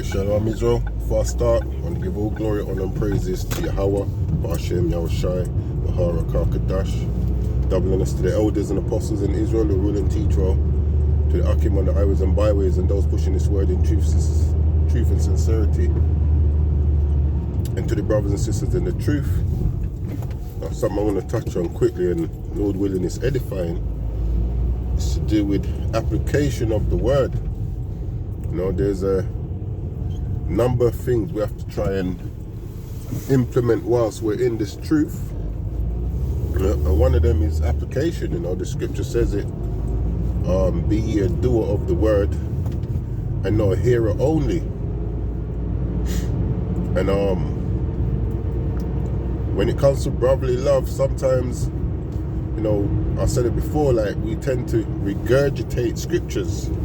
Shalom Israel. Before I start, I want to give all glory, honor and praises to Yahweh, Ba'ashem, Yahushai, Bahara, Karkadash. Double honors to the elders and apostles in Israel who rule and teach well, to the Akim on the highways and byways and those pushing this word in truth and sincerity, and to the brothers and sisters in the truth. Now, something I want to touch on quickly, and Lord willing is edifying, is to do with application of the word. You know, there's a number of things we have to try and implement whilst we're in this truth. And one of them is application. You know, the scripture says it, be ye a doer of the word and not a hearer only. And when it comes to brotherly love, sometimes, you know, I said it before, like we tend to regurgitate scriptures. You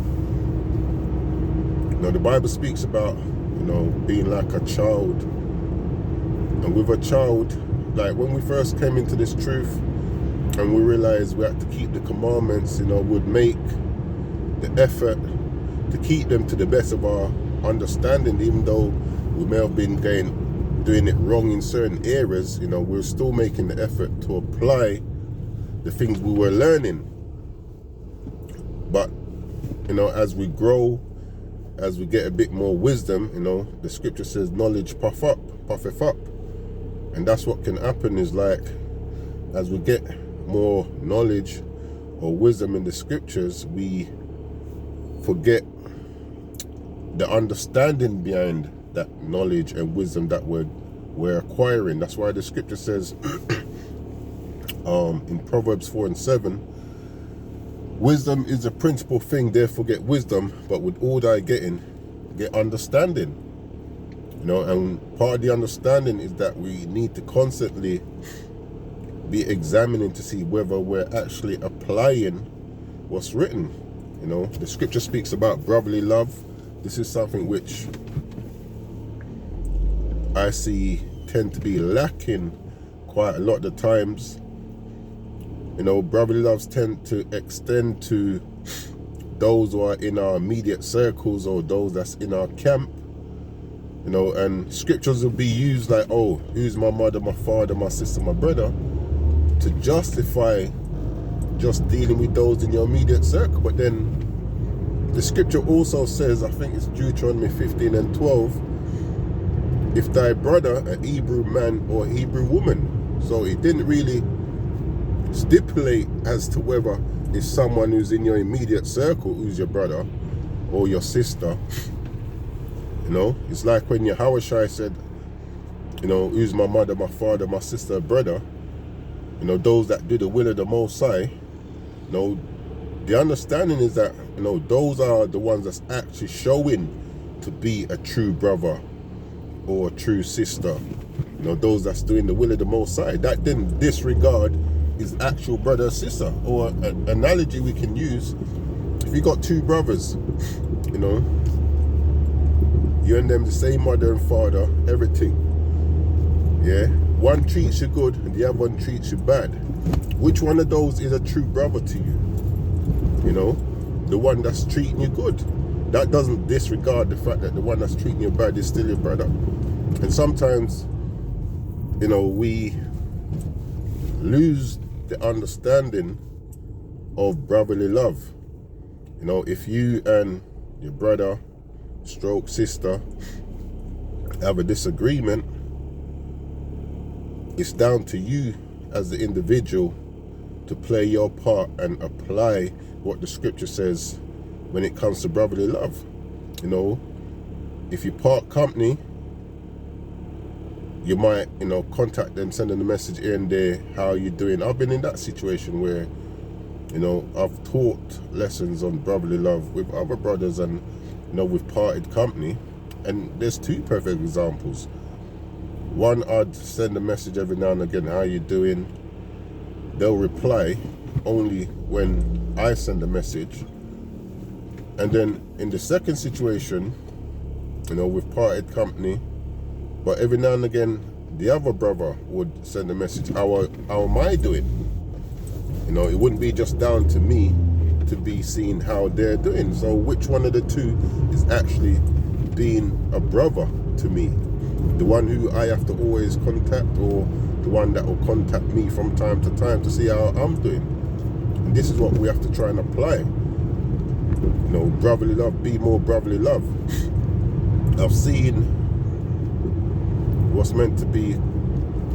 know, the Bible speaks about, you know, being like a child. And with a child, like when we first came into this truth and we realized we had to keep the commandments, you know, would make the effort to keep them to the best of our understanding, even though we may have been doing it wrong in certain areas. You know, we're still making the effort to apply the things we were learning. But, you know, as we grow, as we get a bit more wisdom, you know, the scripture says knowledge puffeth up. And that's what can happen, is like, as we get more knowledge or wisdom in the scriptures, we forget the understanding behind that knowledge and wisdom that we're acquiring. That's why the scripture says in Proverbs 4:7, wisdom is the principal thing, therefore get wisdom, but with all thy getting, get understanding. You know, and part of the understanding is that we need to constantly be examining to see whether we're actually applying what's written. You know, the scripture speaks about brotherly love. This is something which I see tend to be lacking quite a lot of the times. You know, brotherly loves tend to extend to those who are in our immediate circles or those that's in our camp. You know, and scriptures will be used like, oh, who's my mother, my father, my sister, my brother, to justify just dealing with those in your immediate circle. But then the scripture also says, I think it's Deuteronomy 15:12, if thy brother, a Hebrew man or a Hebrew woman. So it didn't really stipulate as to whether it's someone who's in your immediate circle who's your brother or your sister. You know, it's like when Yahushai said, you know, who's my mother, my father, my sister, brother. You know, those that do the will of the Most High. You know, the understanding is that, you know, those are the ones that's actually showing to be a true brother or a true sister. You know, those that's doing the will of the Most High. That didn't disregard his actual brother or sister. Or an analogy we can use, if you got two brothers, you know, you and them the same mother and father, everything. Yeah, one treats you good and the other one treats you bad. Which one of those is a true brother to you? You know, the one that's treating you good. That doesn't disregard the fact that the one that's treating you bad is still your brother. And sometimes, you know, we lose the understanding of brotherly love. You know, if you and your brother stroke sister have a disagreement, it's down to you as the individual to play your part and apply what the scripture says when it comes to brotherly love. You know, if you part company, you might, you know, contact them, send them a message here and there, how are you doing? I've been in that situation where, you know, I've taught lessons on brotherly love with other brothers, and, you know, we've parted company. And there's two perfect examples. One, I'd send a message every now and again, how are you doing? They'll reply only when I send a message. And then in the second situation, you know, we've parted company, but every now and again, the other brother would send a message, how am I doing? You know, it wouldn't be just down to me to be seeing how they're doing. So which one of the two is actually being a brother to me, the one who I have to always contact, or the one that will contact me from time to time to see how I'm doing. And this is what we have to try and apply. You know, brotherly love, be more brotherly love. I've seen what's meant to be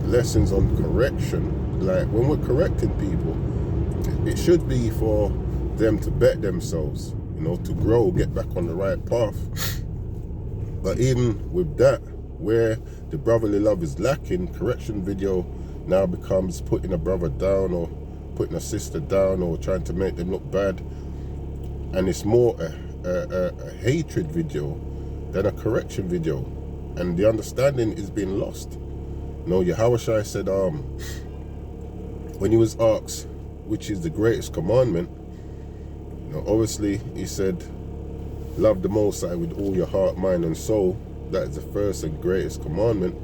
lessons on correction. Like when we're correcting people, it should be for them to bet themselves, you know, to grow, get back on the right path. But even with that, where the brotherly love is lacking, correction video now becomes putting a brother down or putting a sister down or trying to make them look bad. And it's more a hatred video than a correction video. And the understanding is being lost. You know, Yahushua said, when he was asked which is the greatest commandment, you know, obviously he said, love the Most High with all your heart, mind and soul. That is the first and greatest commandment.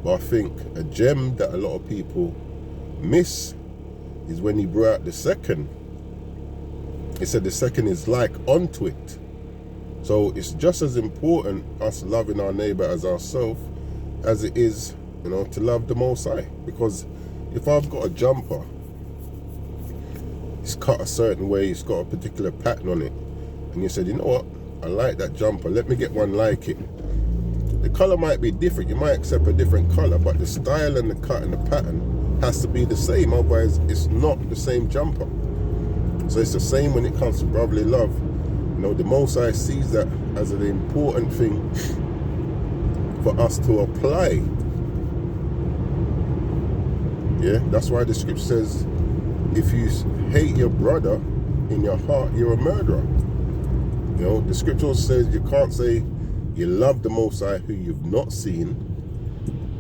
But I think a gem that a lot of people miss is when he brought out the second. He said the second is like unto it. So it's just as important us loving our neighbor as ourselves as it is, you know, to love the Most High. Because if I've got a jumper, it's cut a certain way, it's got a particular pattern on it, and you said, you know what, I like that jumper, let me get one like it. The color might be different, you might accept a different color, but the style and the cut and the pattern has to be the same, otherwise it's not the same jumper. So it's the same when it comes to brotherly love. You know, the Most High sees that as an important thing for us to apply. Yeah, that's why the scripture says, if you hate your brother in your heart, you're a murderer. You know, the scripture says you can't say you love the Most High who you've not seen,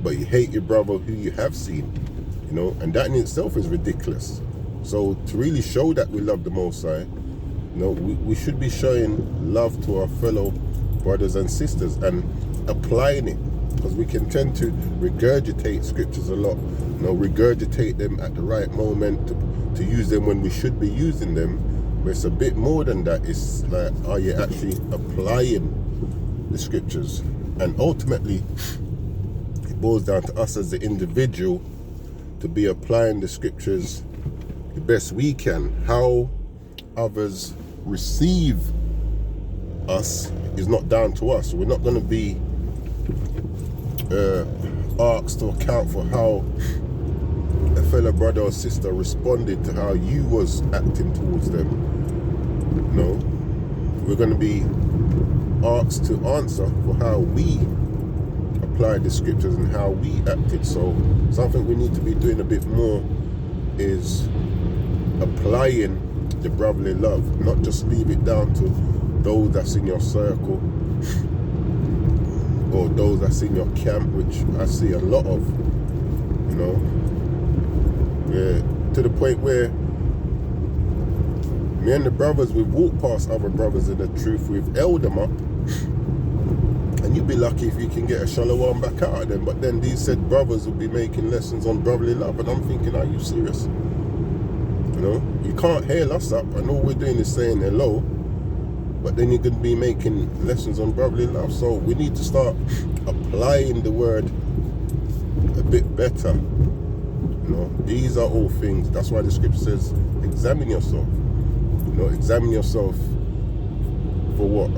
but you hate your brother who you have seen. You know, and that in itself is ridiculous. So to really show that we love the Most High, you know, we should be showing love to our fellow brothers and sisters and applying it. Because we can tend to regurgitate scriptures a lot, you know, regurgitate them at the right moment to use them when we should be using them. But it's a bit more than that. It's like, are you actually applying the scriptures? And ultimately, it boils down to us as the individual to be applying the scriptures the best we can. How others receive us is not down to us. We're not going to be asked to account for how a fellow brother or sister responded to how you was acting towards them. No, we're going to be asked to answer for how we applied the scriptures and how we acted. So something we need to be doing a bit more is applying the brotherly love, not just leave it down to those that's in your circle or those that's in your camp, which I see a lot of, you know, to the point where me and the brothers, we've walked past other brothers in the truth, we've held them up, and you'd be lucky if you can get a shalom back out of them. But then these said brothers will be making lessons on brotherly love, and I'm thinking, are you serious? You know, you can't hail us up, and all we're doing is saying hello, but then you're going to be making lessons on brotherly love. So we need to start applying the word a bit better. You know, these are all things. That's why the scripture says, examine yourself. You know, examine yourself for what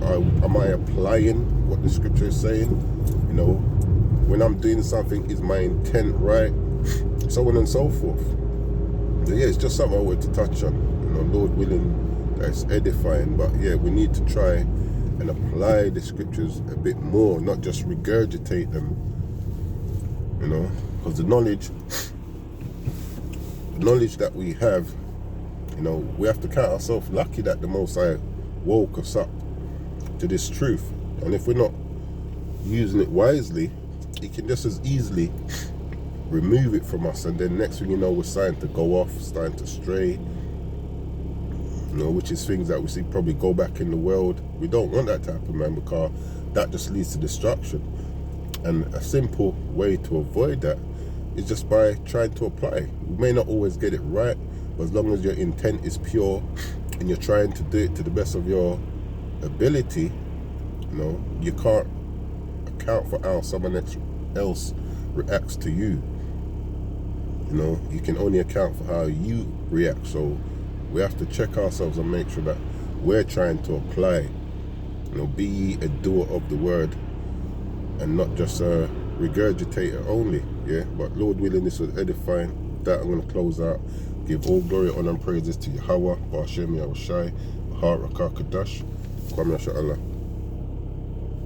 am I applying what the scripture is saying. You know, when I'm doing something, is my intent right? So on and so forth. So yeah, it's just something I wanted to touch on. You know, Lord willing, that's edifying. But yeah, we need to try and apply the scriptures a bit more, not just regurgitate them. You know, because the knowledge that we have, you know, we have to count ourselves lucky that the Most High woke us up to this truth. And if we're not using it wisely, He can just as easily remove it from us, and then next thing you know, we're starting to go off, starting to stray, you know, which is things that we see probably go back in the world. We don't want that to happen, man, because that just leads to destruction. And a simple way to avoid that is just by trying to apply. You may not always get it right, but as long as your intent is pure and you're trying to do it to the best of your ability, you know, you can't account for how someone else reacts to you. You know, you can only account for how you react. So we have to check ourselves and make sure that we're trying to apply, you know, be ye a doer of the word and not just a regurgitator only. Yeah, but Lord willing, this was edifying. With that, I'm going to close out. Give all glory, honor, and praises to Yahweh, Ba'ashem Yahushai, Har Rakah Kadash, Kwame Sha'Allah.